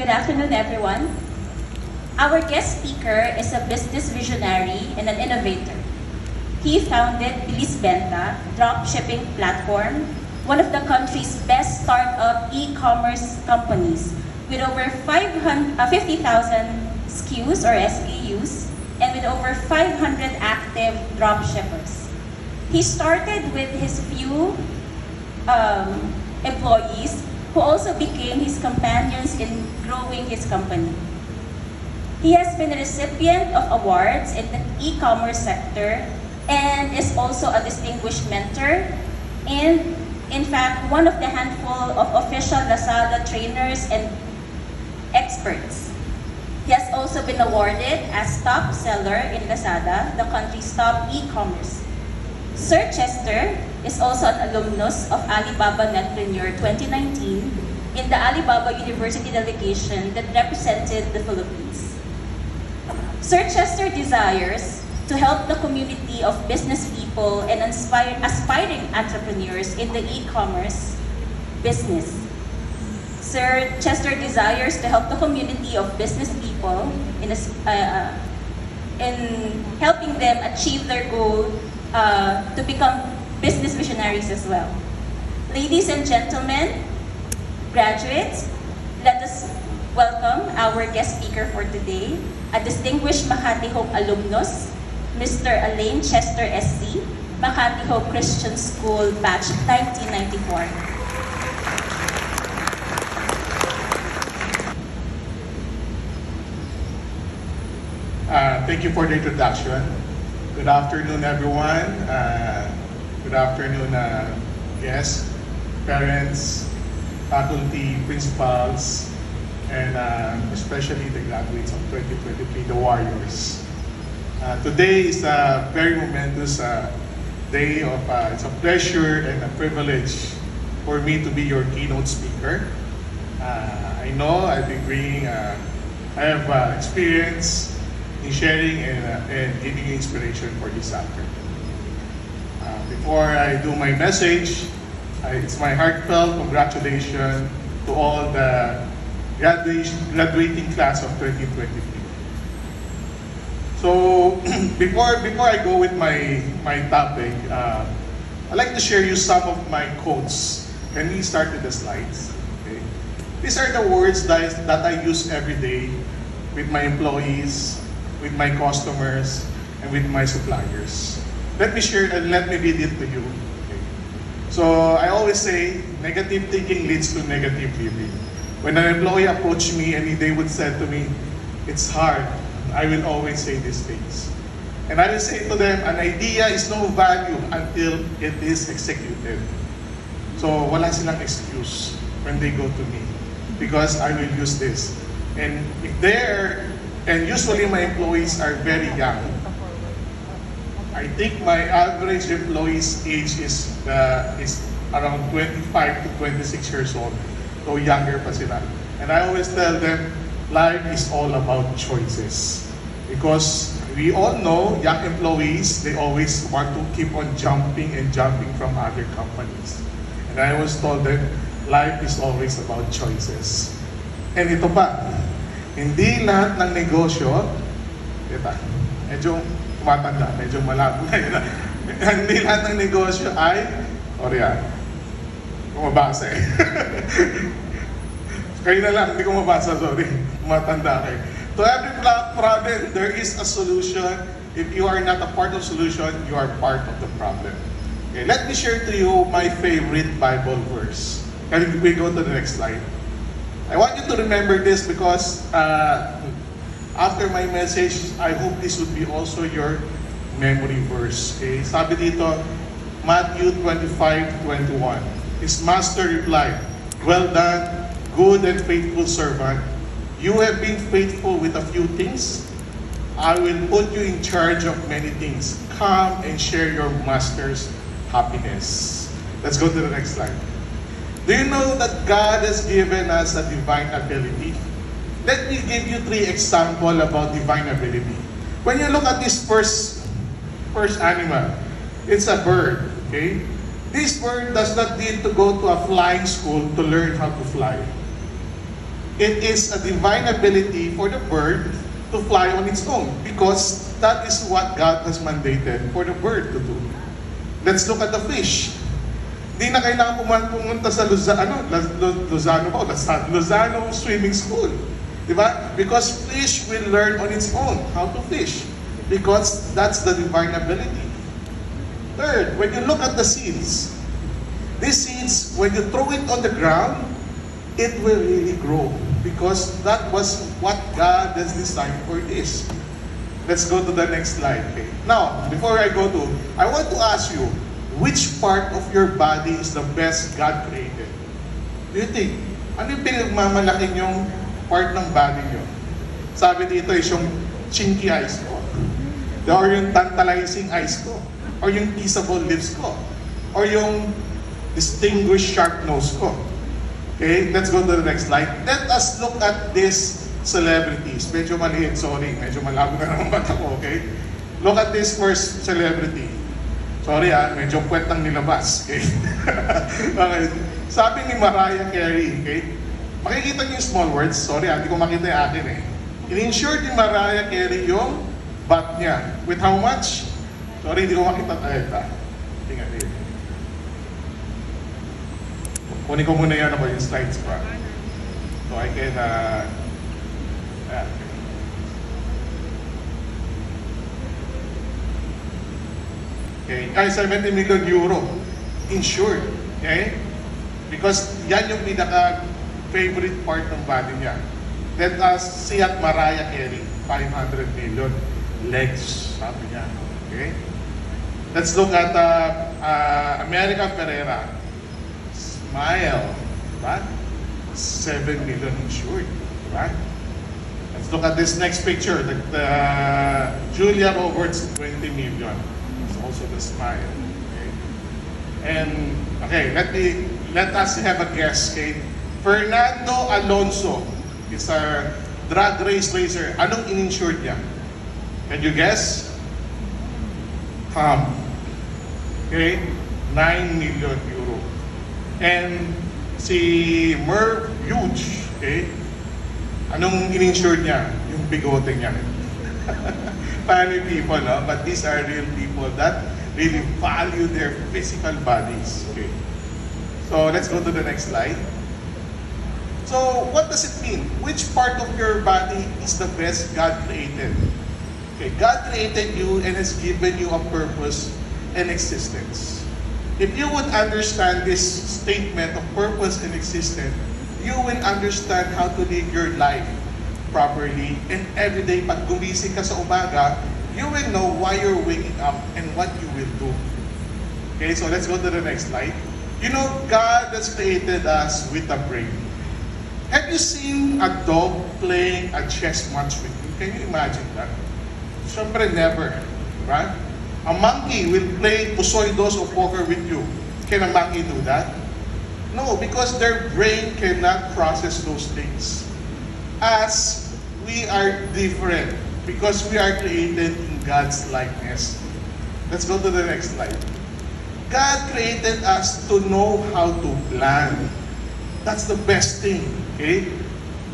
Good afternoon, everyone. Our guest speaker is a business visionary and an innovator. He founded Bilis Benta, dropshipping platform, one of the country's best startup e-commerce companies, with over 50,000 SKUs or SKUs, and with over 500 active dropshippers. He started with his few employees who also became his companions in growing his company. He has been a recipient of awards in the e-commerce sector and is also a distinguished mentor and, in fact, one of the handful of official Lazada trainers and experts. He has also been awarded as top seller in Lazada, the country's top e-commerce. Sir Chester is also an alumnus of Alibaba Netpreneur 2019 in the Alibaba University delegation that represented the Philippines. Sir Chester desires to help the community of business people and aspiring entrepreneurs in the e-commerce business. Sir Chester desires to help the community of business people in helping them achieve their goal to become business visionaries as well. Ladies and gentlemen, graduates, let us welcome our guest speaker for today, a distinguished Makati Hope alumnus, Mr. Alain Chester SC, Makati Hope Christian School, batch 1994. Thank you for the introduction. Good afternoon, everyone. Good afternoon, guests, parents, faculty, principals, and especially the graduates of 2023, the Warriors. Today is a very momentous day of, it's a pleasure and a privilege for me to be your keynote speaker. I know I've been bringing, I have experience in sharing and giving you inspiration for this afternoon. Before I do my message, it's my heartfelt congratulations to all the graduating class of 2023. So before I go with my topic, I'd like to share you some of my quotes. Can we start with the slides? Okay. These are the words that I use every day with my employees, with my customers, and with my suppliers. Let me share and let me read it to you. Okay. So I always say, negative thinking leads to negative living. When an employee approached me and they would say to me, it's hard, I will always say these things. And I will say to them, an idea is no value until it is executed. So wala silang excuse when they go to me because I will use this. And if and usually my employees are very young. I think my average employee's age is around 25 to 26 years old. So younger pa sila. And I always tell them, life is all about choices. Because we all know young employees, they always want to keep on jumping from other companies. And I always told them, life is always about choices. And ito pa, hindi lahat ng negosyo, medyo tumatanda, medyo malabo na yun. Hindi lahat ng negosyo ay, kumabasa eh. Kayo na lang, hindi ko mabasa, sorry. Tumatanda kayo. To every problem, there is a solution. If you are not a part of the solution, you are part of the problem. Okay, let me share to you my favorite Bible verse. Can we go to the next slide? I want you to remember this because after my message, I hope this would be also your memory verse. Okay? Sabi dito, Matthew 25:21. His master replied, well done, good and faithful servant. You have been faithful with a few things. I will put you in charge of many things. Come and share your master's happiness. Let's go to the next slide. Do you know that God has given us a divine ability? Let me give you 3 examples about divine ability. When you look at this first animal, it's a bird, okay? This bird does not need to go to a flying school to learn how to fly. It is a divine ability for the bird to fly on its own because that is what God has mandated for the bird to do. Let's look at the fish. Di na kailangan pumunta sa Lozano swimming school. Diba? Because fish will learn on its own how to fish. Because that's the divine ability. Third, when you look at the seeds, these seeds, when you throw it on the ground, it will really grow. Because that was what God has designed for this. Let's go to the next slide. Okay. Now, before I want to ask you, which part of your body is the best God created? Do you think? Ano yung pinagmamalaki yung part ng body nyo? Sabi dito is yung chinky eyes ko. Or yung tantalizing eyes ko. Or yung kissable lips ko. Or yung distinguished sharp nose ko. Okay, let's go to the next slide. Let us look at these celebrities. Medyo maliit, sorry. Medyo malabo na naman mata ko, okay? Look at this first celebrity. Sorry medyo puwet ang nilabas. Okay? Okay. Sabi ni Mariah Carey, okay? Makikita niyo yung small words. Sorry hindi ko makita yung akin eh. In-insure ni Mariah Carey yung butt niya. With how much? Sorry, hindi ko makita tayo. Tingnan niyo. Kunin ko muna yan ako yung slides pa. So I can, okay, 70 million euro insured. Okay? Because yan yung pinaka-favorite part ng body niya. Let us see at Mariah Carey, 500 million legs, sabi niya. Okay? Let's look at America Ferrera. Smile. Diba? 7 million insured. Diba? Let's look at this next picture. Julia Roberts, 20 million. It's also the smile. Okay? And, okay, let us have a guess. Okay? Fernando Alonso is our drag race racer. Anong in-insured niya? Can you guess? Okay? 9 million euro. And si Merv Huge, okay? Anong in-insured niya? Yung bigote niya. Funny people, no? But these are real people that really value their physical bodies. Okay. So let's go to the next slide. So what does it mean? Which part of your body is the best God created? Okay, God created you and has given you a purpose and existence. If you would understand this statement of purpose and existence, you will understand how to live your life properly. And every day, pag gumising ka sa umaga, you will know why you're waking up and what you will do. Okay, so let's go to the next slide. You know, God has created us with a brain. Have you seen a dog playing a chess match with you? Can you imagine that? Siyempre, never. Right? A monkey will play pusoy dos or poker with you. Can a monkey do that? No, because their brain cannot process those things. As we are different, because we are created in God's likeness. Let's go to the next slide. God created us to know how to plan. That's the best thing, okay?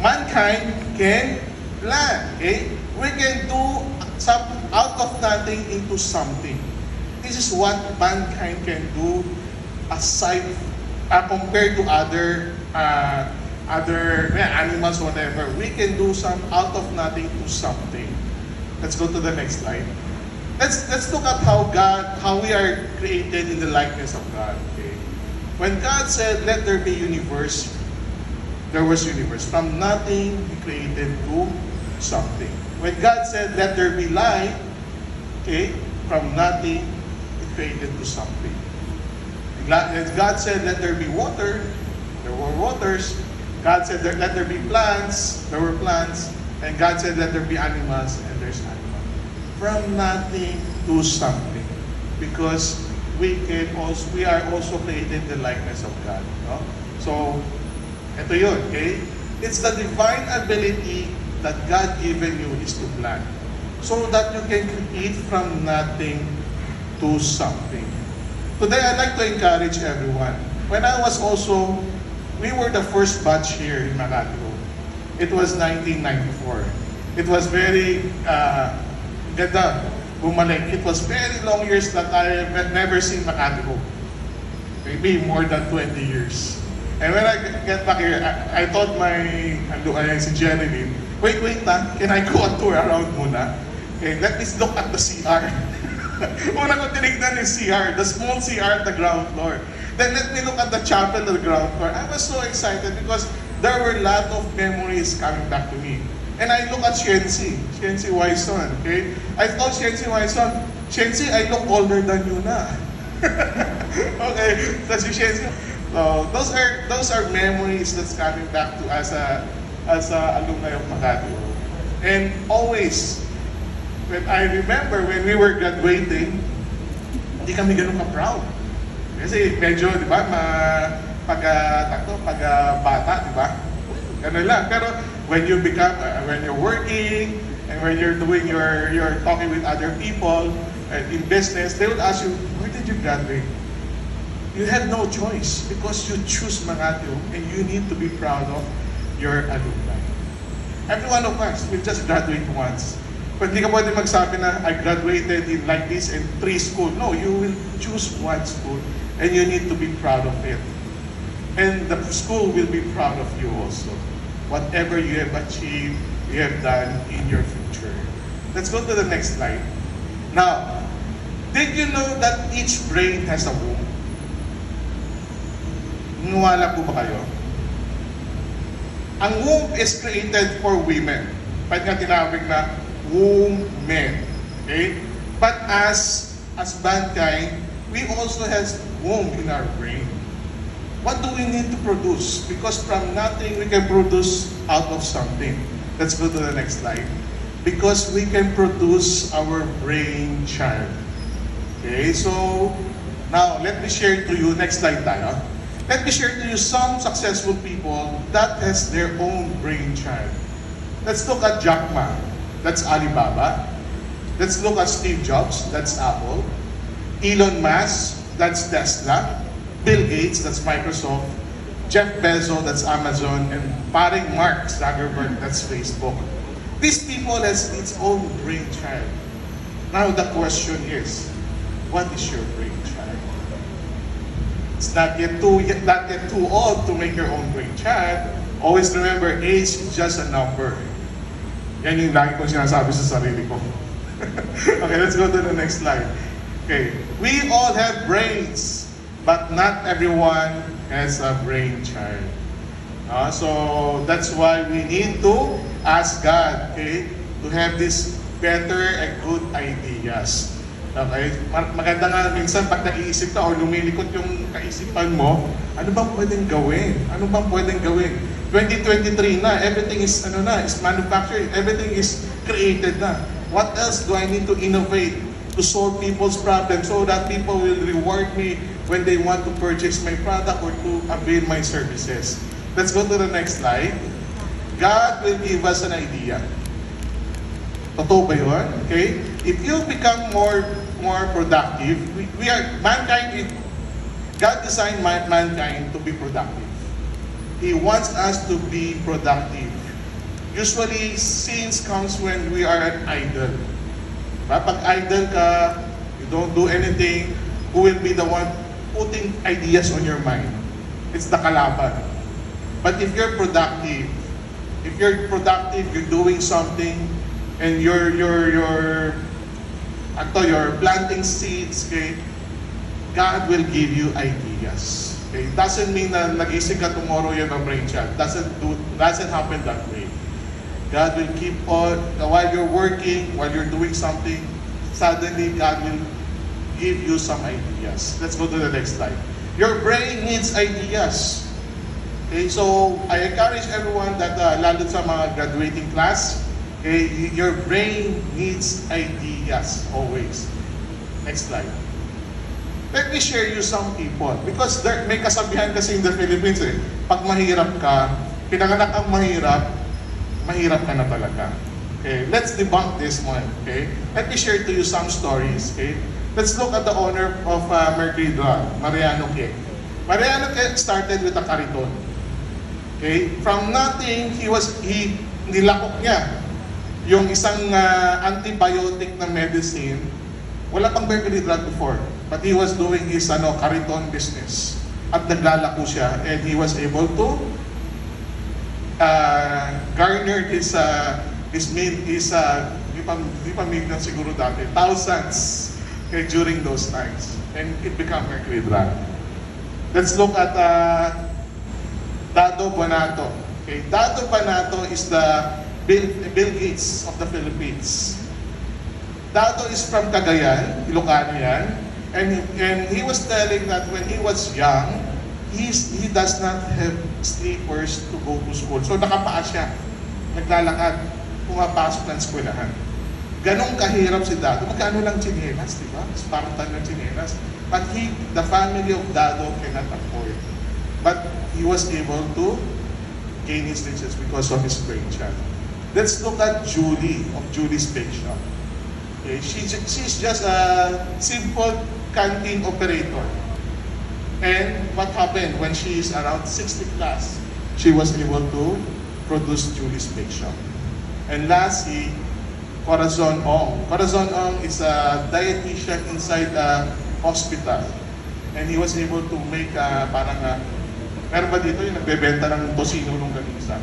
Mankind can plan, okay? We can do out of nothing into something. This is what mankind can do aside compared to other animals, whatever. We can do some out of nothing to something. Let's go to the next slide. Let's look at how we are created in the likeness of God. Okay? When God said, "Let there be universe," there was universe. From nothing, He created to something. When God said, "Let there be light," okay, from nothing, He created to something. When God said, "Let there be water," there were waters. God said, "Let there be plants," there were plants. And God said, "Let there be animals," and there's animals. From nothing to something. Because we are also created in the likeness of God. No? So, ito yun, okay? It's the divine ability that God given you is to plan. So that you can create from nothing to something. Today, I'd like to encourage everyone. When I was also, we were the first batch here in Makati. It was 1994. It was very ganda, bumalik. It was very long years that I have never seen Makati Hope. Maybe more than 20 years. And when I get back here, I told si Jeneline, wait, can I go on tour around muna? Okay, let me look at the CR. Una ko tinignan yung CR, the small CR at the ground floor. Then let me look at the chapel at the ground floor. I was so excited because there were a lot of memories coming back to me. And I look at Shensi Wison, okay? I told Shensi Wison, Shensi, I look older than you na. Okay, that's si Shensi. So, those are memories that's coming back to as a alumni of Makati. And always, when I remember when we were graduating, hindi kami ganun ka-proud. Kasi medyo, di ba, bata, di ba? Ganun lang. Pero when you become, when you're working, and when you're doing you're talking with other people in business, they will ask you, where did you graduate? You have no choice because you choose Makati and you need to be proud of your alumni. Every one of us will just graduate once. But hindi ka pwede magsabi na, I graduated in like this in 3 schools. No, you will choose one school and you need to be proud of it. And the school will be proud of you also. Whatever you have achieved, you have done in your future. Let's go to the next slide. Now, did you know that each brain has a womb? Nuwala po ba kayo? Ang womb is created for women. Pwede nga tinawag na women. Okay? But as mankind, we also have womb in our brain. What do we need to produce? Because from nothing, we can produce out of something. Let's go to the next slide. Because we can produce our brain child. Okay, so now let me share to you, next slide tayo. Let me share to you some successful people that has their own brainchild. Let's look at Jack Ma. That's Alibaba. Let's look at Steve Jobs. That's Apple. Elon Musk. That's Tesla. Bill Gates. That's Microsoft. Jeff Bezos. That's Amazon. And paring Mark Zuckerberg. That's Facebook. These people has its own brainchild. Now the question is, what is your brainchild? It's not yet too old to make your own brainchild. Always remember, age is just a number. Yan yung lagi kong sinasabi sa sarili ko. Okay, let's go to the next slide. Okay, we all have brains, but not everyone has a brainchild. So that's why we need to ask God, okay, to have these better and good ideas. Okay? Maganda nga minsan pag nag-iisip ka o lumilikot yung kaisipan mo, ano bang pwedeng gawin? Ano bang pwedeng gawin? 2023 na, everything is is manufactured, everything is created na. What else do I need to innovate to solve people's problems so that people will reward me when they want to purchase my product or to avail my services? Let's go to the next slide. God will give us an idea. Totoo ba yun? Okay? If you become more productive, God designed mankind to be productive. He wants us to be productive. Usually, sins comes when we are idle. Pag idle ka, you don't do anything, who will be the one putting ideas on your mind? It's the kalaban. But if you're productive, you're doing something, and you're planting seeds, okay, God will give you ideas. Okay? It doesn't mean na nag-isip ka tomorrow you have a brainchild. Doesn't happen that way. God will keep on, while you're working, while you're doing something, suddenly God will give you some ideas. Let's go to the next slide. Your brain needs ideas. Okay, so I encourage everyone that, lalo sa mga graduating class, okay, your brain needs ideas always. Next slide. Let me share you some people. Because may kasabihan kasi in the Philippines pag mahirap ka, pinanganak ang mahirap ka na talaga. Okay, let's debunk this one. Okay, let me share to you some stories. Okay, let's look at the owner of Mercury Drug, Mariano Cake. Mariano Cake started with a kariton. Okay? From nothing, nilakok niya yung isang antibiotic na medicine. Wala pang mercury drug before, but he was doing his kariton business. At naglalako siya, and he was able to garner his di pa million siguro dati, thousands during those times. And it became mercury drug. Let's look at Dado Bonato. Okay, Dado Bonato is the Bill Gates of the Philippines. Dado is from Cagayan, Ilocano yan, and he was telling that when he was young, he does not have slippers to go to school. So nakapaa siya, naglalakad, pumapasok ng eskwelahan. Ganong kahirap si Dado. Magkano lang tsinelas, di ba? Spartan ng tsinelas. But the family of Dado cannot afford. But he was able to gain his riches because of his brainchild. Let's look at Julie of Julie's Bake Shop. Okay, she's just a simple canteen operator. And what happened when she is around 60 plus, she was able to produce Julie's Bake Shop. And lastly, Corazon Ong. Corazon Ong is a dietitian inside a hospital. And he was able to make meron ba dito yung nagbebenta ng tosino nung ganisa?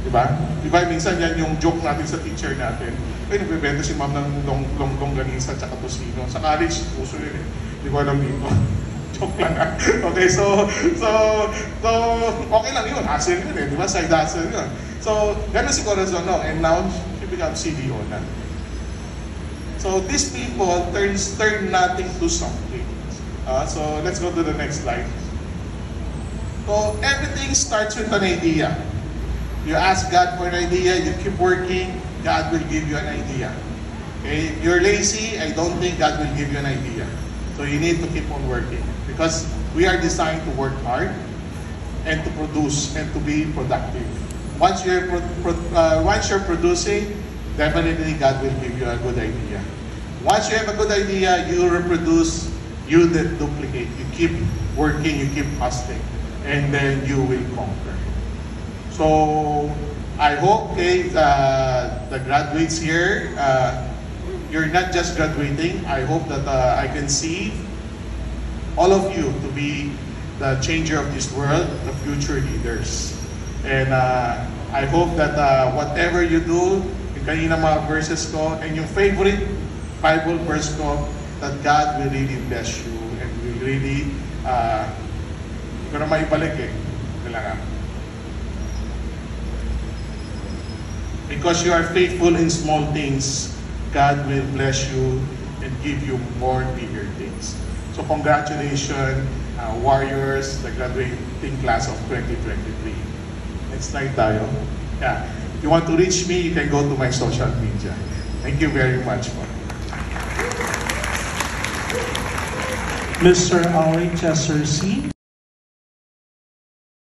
Diba? Diba minsan yan yung joke natin sa teacher natin. Ay, nagbebenta si ma'am ng longganisa at tosino. Sa college, uso yun eh. Di ko alam dito. Joke lang. Okay, so, okay lang yun. Hassle yun eh. Di ba? Side hustle yun. So, gano'n si Corazon, no? And now, she becomes CDO na. So, these people turn nothing to something. So, let's go to the next slide. So, everything starts with an idea. You ask God for an idea, you keep working, God will give you an idea. Okay? If you're lazy, I don't think God will give you an idea. So you need to keep on working. Because we are designed to work hard and to produce and to be productive. Once you're producing, definitely God will give you a good idea. Once you have a good idea, you reproduce, you duplicate, you keep working, you keep hustling, and then you will conquer. So, I hope the graduates here, you're not just graduating. I hope that I can see all of you to be the changer of this world, the future leaders. And I hope that whatever you do, yung kanina mga verses ko, and yung favorite Bible verse ko, that God will really bless you and will really, hindi ko na maibalik eh. Kailangan. Because you are faithful in small things, God will bless you and give you more bigger things. So congratulations, Warriors, the graduating class of 2023. Next slide tayo. Yeah. If you want to reach me, you can go to my social media. Thank you very much. Mr. Auri Chester C.